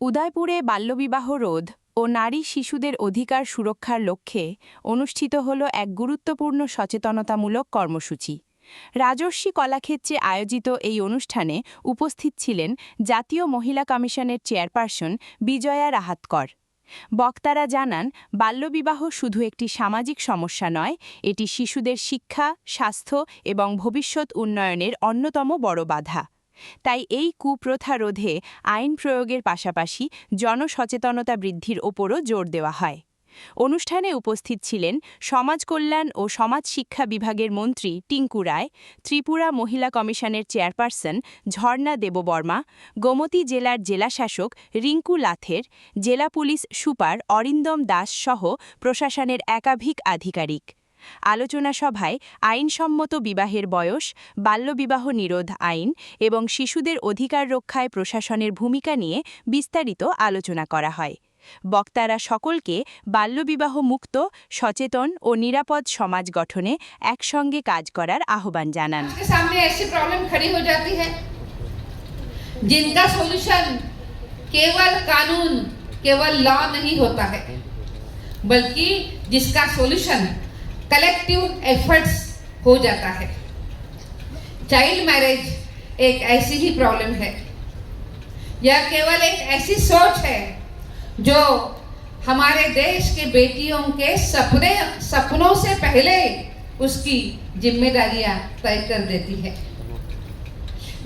উদয়পুরে বাল্যবিবাহ রোধ ও নারী শিশুদের অধিকার সুরক্ষার লক্ষ্যে অনুষ্ঠিত হল এক গুরুত্বপূর্ণ সচেতনতামূলক কর্মসূচি। রাজর্ষি কলাক্ষেত্রে আয়োজিত এই অনুষ্ঠানে উপস্থিত ছিলেন জাতীয় মহিলা কমিশনের চেয়ারপারসন বিজয়া রাহাতকর। বক্তারা জানান, বাল্যবিবাহ শুধু একটি সামাজিক সমস্যা নয়, এটি শিশুদের শিক্ষা, স্বাস্থ্য এবং ভবিষ্যৎ উন্নয়নের অন্যতম বড় বাধা। তাই এই কুপ্রথা রোধে আইন প্রয়োগের পাশাপাশি জনসচেতনতা বৃদ্ধির ওপরও জোর দেওয়া হয়। অনুষ্ঠানে উপস্থিত ছিলেন সমাজ কল্যাণ ও সমাজ শিক্ষা বিভাগের মন্ত্রী টিঙ্কু রায়, ত্রিপুরা মহিলা কমিশনের চেয়ারপারসন ঝর্ণা দেববর্মা, গোমতী জেলার জেলাশাসক রিঙ্কু লাথের, জেলা পুলিশ সুপার অরিন্দম দাস সহ প্রশাসনের একাধিক আধিকারিক। আলোচনা সভায় আইনসম্মত বিবাহের বয়স, বাল্যবিবাহ নিরোধ আইন এবং শিশুদের অধিকার রক্ষায় প্রশাসনের ভূমিকা নিয়ে বিস্তারিত আলোচনা করা হয়। বক্তারা সকলকে বাল্যবিবাহ মুক্ত, সচেতন ও নিরাপদ সমাজ গঠনে একসঙ্গে কাজ করার আহ্বান জানান। सामने ऐसी प्रॉब्लम खड़ी हो जाती है जिनका सॉल्यूशन केवल कानून, केवल लॉ नहीं होता है, बल्कि जिसका सॉल्यूशन कलेक्टिव एफर्ट्स हो जाता है। चाइल्ड मैरिज एक ऐसी ही प्रॉब्लम है। यह केवल एक ऐसी सोच है जो हमारे देश के बेटियों के सपनों से पहले उसकी जिम्मेदारियां तय कर देती है।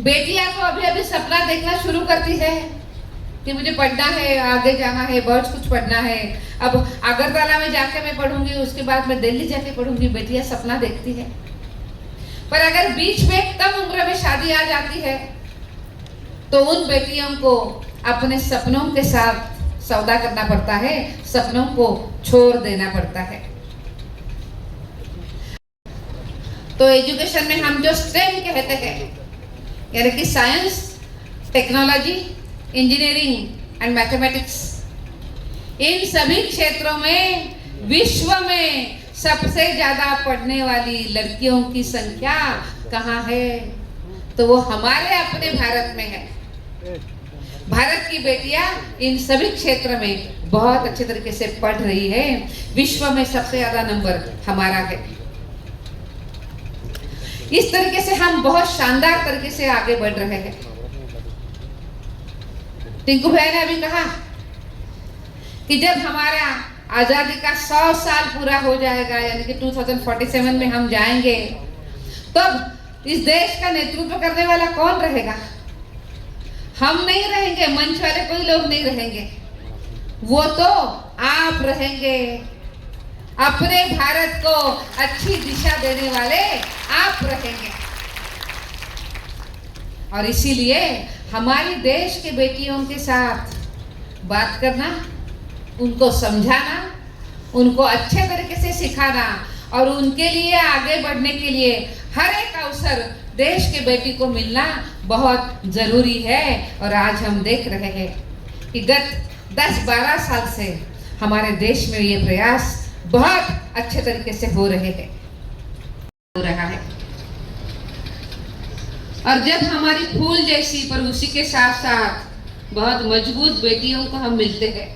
बेटियां तो अभी अभी सपना देखना शुरू करती है कि मुझे पढ़ना है, आगे जाना है, बहुत कुछ पढ़ना है। अब अगरतला में जाके मैं पढ़ूंगी, उसके बाद मैं दिल्ली जाके पढ़ूंगी, बेटियां सपना देखती है। पर अगर बीच में कम उम्र में शादी आ जाती है तो उन बेटियों को अपने सपनों के साथ सौदा करना पड़ता है, सपनों को छोड़ देना पड़ता है। तो एजुकेशन में हम जो स्ट्रीम कहते हैं, यानी कि science, technology, engineering and mathematics, इन सभी क्षेत्रों में विश्व में सबसे ज्यादा पढ़ने वाली लड़कियों की संख्या कहाँ है? तो वो हमारे अपने भारत में है। भारत की बेटियां इन सभी क्षेत्र में बहुत अच्छे तरीके से पढ़ रही है। विश्व में सबसे ज्यादा नंबर हमारा है। इस तरीके से हम बहुत शानदार तरीके से आगे बढ़ रहे हैं। टिंकू भाई ने अभी कहा कि जब हमारा आजादी का 100 साल पूरा हो जाएगा, यानी कि 2047 में हम जाएंगे, तब इस देश का नेतृत्व करने वाला कौन रहेगा? हम नहीं रहेंगे, मंच वाले कोई लोग नहीं रहेंगे, वो तो आप रहेंगे। अपने भारत को अच्छी दिशा देने वाले आप रहेंगे। और इसीलिए हमारी देश के बेटियों के साथ बात करना, उनको समझाना, उनको अच्छे तरीके से सिखाना और उनके लिए आगे बढ़ने के लिए हर एक अवसर देश के बेटी को मिलना बहुत जरूरी है। और आज हम देख रहे हैं कि गत 10-12 साल से हमारे देश में ये प्रयास बहुत अच्छे तरीके से हो रहा है। और जब हमारी फूल जैसी पर उसी के साथ साथ बहुत मजबूत बेटियों को हम मिलते हैं,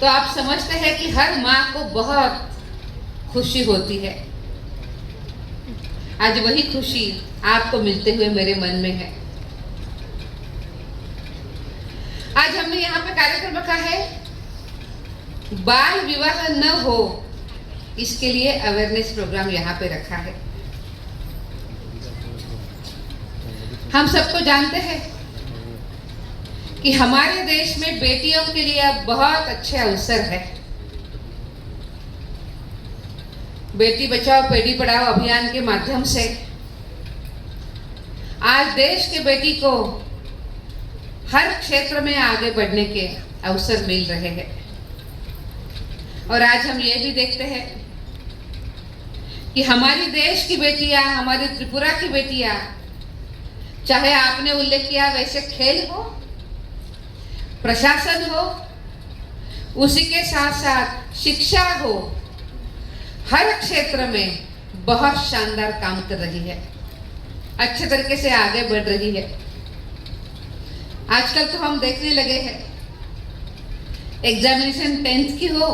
तो आप समझते हैं कि हर माँ को बहुत खुशी होती है। आज वही खुशी आपको मिलते हुए मेरे मन में है। आज हमने यहाँ पे कार्यक्रम रखा है, बाल विवाह न हो, इसके लिए अवेयरनेस प्रोग्राम यहाँ पे रखा है। हम सबको जानते हैं कि हमारे देश में बेटियों के लिए अब बहुत अच्छे अवसर है। बेटी बचाओ बेटी पढ़ाओ अभियान के माध्यम से आज देश के बेटी को हर क्षेत्र में आगे बढ़ने के अवसर मिल रहे हैं। और आज हम ये भी देखते हैं कि हमारी देश की बेटियां, हमारी त्रिपुरा की बेटियां, चाहे आपने उल्लेख किया वैसे खेल हो, प्रशासन हो, उसी के साथ साथ शिक्षा हो, हर क्षेत्र में बहुत शानदार काम कर रही है, अच्छे तरीके से आगे बढ़ रही है। आजकल तो हम देखने लगे हैं, एग्जामिनेशन 10th की हो,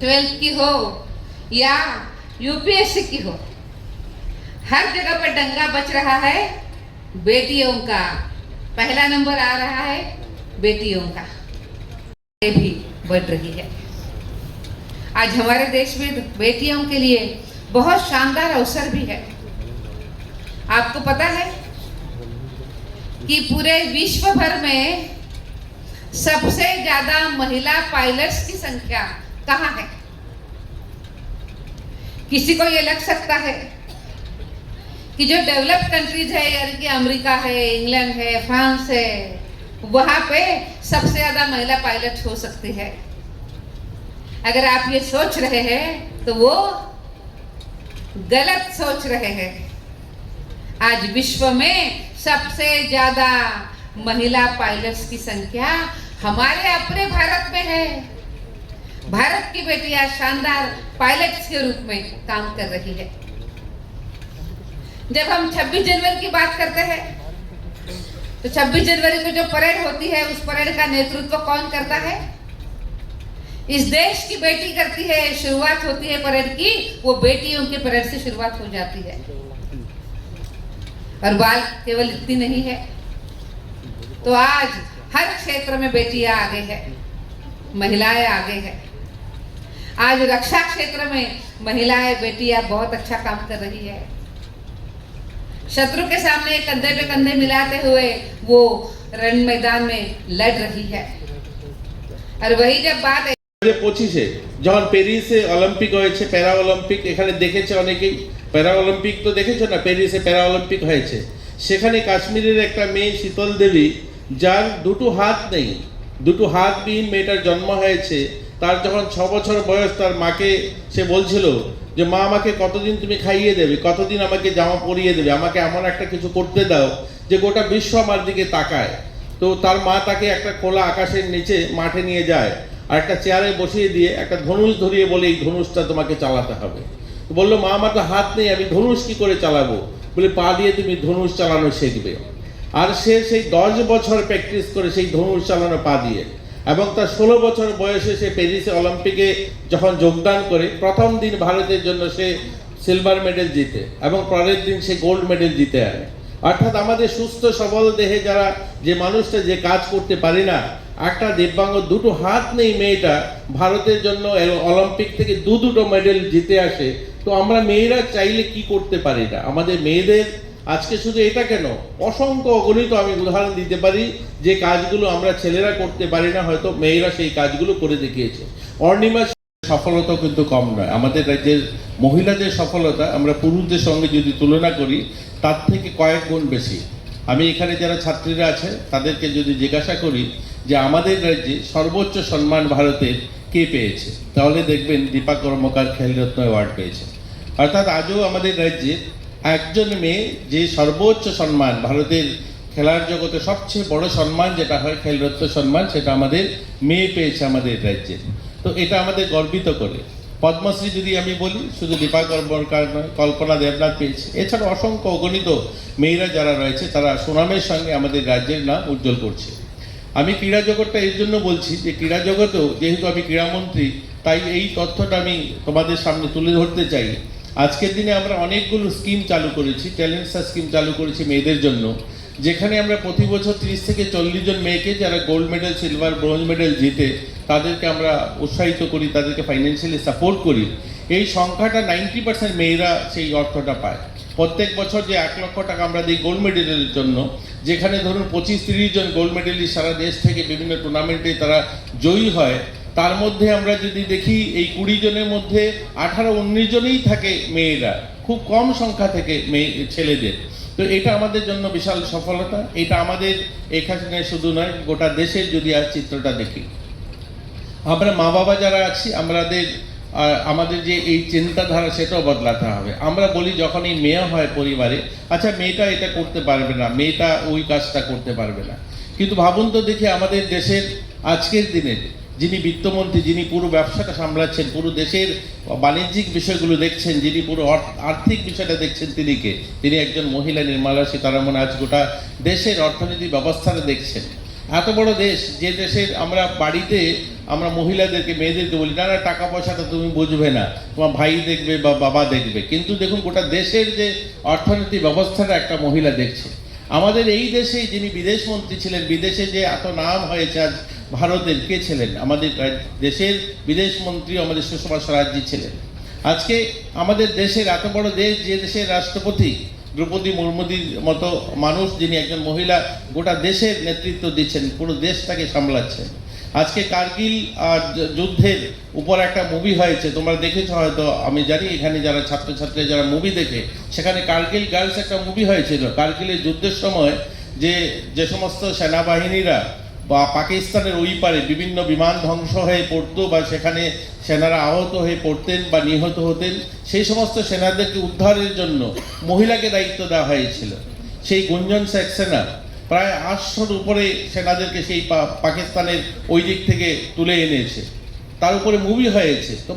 12th की हो या यूपीएससी की हो, हर जगह पर डंगा बच रहा है बेटियों का। पहला नंबर आ रहा है बेटियों का, ये भी बढ़ रही है। आज हमारे देश में बेटियों के लिए बहुत शानदार अवसर भी है। आपको पता है कि पूरे विश्व भर में सबसे ज्यादा महिला पायलट्स की संख्या कहाँ है? किसी को ये लग सकता है कि जो डेवलप्ड कंट्रीज है, यानी कि अमेरिका है, इंग्लैंड है, फ्रांस है, वहां पे सबसे ज्यादा महिला पायलट हो सकती है। अगर आप ये सोच रहे हैं तो वो गलत सोच रहे हैं। आज विश्व में सबसे ज्यादा महिला पायलट्स की संख्या हमारे अपने भारत में है। भारत की बेटियां शानदार पायलट्स के रूप में काम कर रही है। जब हम 26 जनवरी की बात करते हैं तो 26 जनवरी को जो परेड होती है, उस परेड का नेतृत्व कौन करता है? इस देश की बेटी करती है। शुरुआत होती है परेड की, वो बेटियों की परेड से शुरुआत हो जाती है। और बात केवल इतनी नहीं है, तो आज हर क्षेत्र में बेटियां आगे है, महिलाएं आगे है। आज रक्षा क्षेत्र में महिलाएं बेटियां बहुत अच्छा काम कर रही है। शत्रु के सामने कंधे पे कंधे मिलाते हुए वो रण मैदान में लड़ रही है। और वही जब बात 2025-এ যখন প্যারিসে অলিম্পিক হয়েছে, প্যারা অলিম্পিক, এখানে দেখেছে অনেকেই। প্যারা অলিম্পিক তো দেখেছো না, প্যারিসে প্যারা অলিম্পিক হয়েছে। সেখানে কাশ্মীরের একটা মেয়ে শীতল দেবী, যার দুটো হাত নেই, দুটো হাতবিহীন মেয়েটার জন্ম হয়েছে। তার যখন 6 বছর বয়স, তার মাকে সে বলছিল যে মা, আমাকে কতদিন তুমি খাইয়ে দেবে, কতদিন আমাকে জামা পরিয়ে দেবে, আমাকে এমন একটা কিছু করতে দাও যে গোটা বিশ্ব আমার দিকে তাকায়। তো তার মা তাকে একটা খোলা আকাশের নিচে মাঠে নিয়ে যায়, আর একটা চেয়ারে বসিয়ে দিয়ে একটা ধনুষ ধরিয়ে বলে, এই ধনুষটা তোমাকে চালাতে হবে। বললো, মা, আমার তো হাত নেই, আমি ধনুষ কি করে চালাবো? বলে, পা দিয়ে তুমি ধনুষ চালানো শিখবে। আর সে সেই 10 বছর প্র্যাকটিস করে সেই ধনুষ চালানো পা দিয়ে, এবং তার 16 বছর বয়সে সে প্যারিসে অলিম্পিকে যখন যোগদান করে, প্রথম দিন ভারতের জন্য সে সিলভার মেডেল জিতে এবং পরের দিন সে গোল্ড মেডেল জিতে আনে। অর্থাৎ আমাদের সুস্থ সবল দেহে যারা, যে মানুষটা যে কাজ করতে পারে না, একটা দিব্যাঙ্গ, দুটো হাত নেই মেয়েটা, ভারতের জন্য অলিম্পিক থেকে দুটো মেডেল জিতে আসে। তো আমরা মেয়েরা চাইলে কি করতে পারি না? আমাদের মেয়েদের আজকে শুধু এটা কেন, অসংখ্য অগণিত আমি উদাহরণ দিতে পারি যে কাজগুলো আমরা ছেলেরা করতে পারি না, হয়তো মেয়েরা সেই কাজগুলো করে দেখিয়েছে। অর্ণিমা সফলতা কিন্তু কম নয়। আমাদের রাজ্যের মহিলাদের সফলতা আমরা পুরুষদের সঙ্গে যদি তুলনা করি, তার থেকে কয়েক গুণ বেশি। আমি এখানে যারা ছাত্রীরা আছে তাদেরকে যদি জিজ্ঞাসা করি যে আমাদের রাজ্যে সর্বোচ্চ সম্মান ভারতের কে পেয়েছে, তাহলে দেখবেন দীপা কর্মকার খেলরত্ন অ্যাওয়ার্ড পেয়েছে। অর্থাৎ আজও আমাদের রাজ্যে একজন মেয়ে, যে সর্বোচ্চ সম্মান ভারতের খেলার জগতে সবচেয়ে বড় সম্মান যেটা হয় খেলরত্ন সম্মান, সেটা আমাদের মেয়ে পেয়েছে আমাদের রাজ্যে। তো এটা আমাদের গর্বিত করে। পদ্মশ্রী যদি আমি বলি, শুধু দীপা কর্মকার নয়, কল্পনা দেবনাথ পেয়েছে। এছাড়া অসংখ্য অগণিত মেয়েরা যারা রয়েছে, তারা সুনামের সঙ্গে আমাদের রাজ্যের নাম উজ্জ্বল করছে। আমি ক্রীড়া জগৎটা এর জন্য বলছি যে ক্রীড়া জগতেও, যেহেতু আমি ক্রীড়ামন্ত্রী, তাই এই তথ্যটা আমি তোমাদের সামনে তুলে ধরতে চাই। আজকের দিনে আমরা অনেকগুলো স্কিম চালু করেছি, ট্যালেন্ট সার্চ স্কিম চালু করেছি মেয়েদের জন্য, যেখানে আমরা প্রতি বছর 30 থেকে 40 জন মেয়েকে, যারা gold medal, silver, bronze medal জিতে, তাদেরকে আমরা উৎসাহিত করি, তাদেরকে ফাইন্যান্সিয়ালি সাপোর্ট করি। এই সংখ্যাটা 90% মেয়েরা সেই অর্থটা পায়। প্রত্যেক বছর যে 1 লক্ষ টাকা আমরা দিই গোল্ড মেডেলের জন্য, যেখানে ধরুন 25-30 জন গোল্ড মেডেলিস্ট সারা দেশ থেকে বিভিন্ন টুর্নামেন্টে তারা জয়ী হয়, তার মধ্যে আমরা যদি দেখি এই 20 জনের মধ্যে 18-19 জনেই থাকে মেয়েরা, খুব কম সংখ্যা থেকে ছেলেদের। তো এটা আমাদের জন্য বিশাল সফলতা। এটা আমাদের এখানে শুধু নয়, গোটা দেশের যদি আর চিত্রটা দেখি, আমরা মা বাবা যারা আছি, আমাদের যে এই চিন্তাধারা, সেটাও বদলাতে হবে। আমরা বলি যখন এই মেয়ে হয় পরিবারে, আচ্ছা মেয়েটা এটা করতে পারবে না, মেয়েটা ওই কাজটা করতে পারবে না। কিন্তু ভাবুন তো দেখি, আমাদের দেশের আজকের দিনে যিনি বিত্তমন্ত্রী, যিনি পুরো ব্যবসাটা সামলাচ্ছেন, পুরো দেশের বাণিজ্যিক বিষয়গুলো দেখছেন, যিনি পুরো আর্থিক বিষয়টা দেখছেন, তিনি একজন মহিলা, নির্মলা সীতারামন। আজ গোটা দেশের অর্থনীতি ব্যবস্থাটা দেখছেন। এত বড় দেশ, যে দেশের আমরা বাড়িতে আমরা মহিলাদেরকে, মেয়েদেরকে বলি না না টাকা পয়সাটা তুমি বুঝবে না, তোমার ভাই দেখবে বা বাবা দেখবে, কিন্তু দেখুন গোটা দেশের যে অর্থনীতি ব্যবস্থাটা একটা মহিলা দেখছে। আমাদের এই দেশেই যিনি বিদেশ মন্ত্রী ছিলেন, বিদেশে যে এত নাম হয়েছে আজ ভারতের, কে ছিলেন? আমাদের দেশের বিদেশ মন্ত্রী আমাদের সুষমা স্বরাজজি ছিলেন। আজকে আমাদের দেশের এত বড় দেশ, যে দেশের রাষ্ট্রপতি দ্রৌপদী মুর্মুর মতো মানুষ, যিনি একজন মহিলা গোটা দেশের নেতৃত্ব দিচ্ছেন, পুরো দেশটাকে সামলাচ্ছেন। আজকে কার্গিল যুদ্ধের উপর একটা মুভি হয়েছে, তোমরা দেখেছো হয়তো, আমি জানি এখানে যারা ছাত্রছাত্রী যারা মুভি দেখে, সেখানে কার্গিল গার্লস একটা মুভি হয়েছিল। কার্গিলের যুদ্ধের সময় যে সমস্ত সেনাবাহিনীরা বা পাকিস্তানের ওই পারে বিভিন্ন বিমান ধ্বংস হয়ে পড়তো বা সেখানে সেনারা আহত হয়ে পড়তেন বা নিহত হতেন, সেই সমস্ত সেনাদেরকে উদ্ধারের জন্য মহিলাকে দায়িত্ব দেওয়া হয়েছিল। সেই গুঞ্জন সেক্সেনা প্রায় 800-র উপরে সেনাদেরকে সেই পাকিস্তানের ওই দিক থেকে তুলে এনেছে, তার উপরে মুভি হয়েছে। তো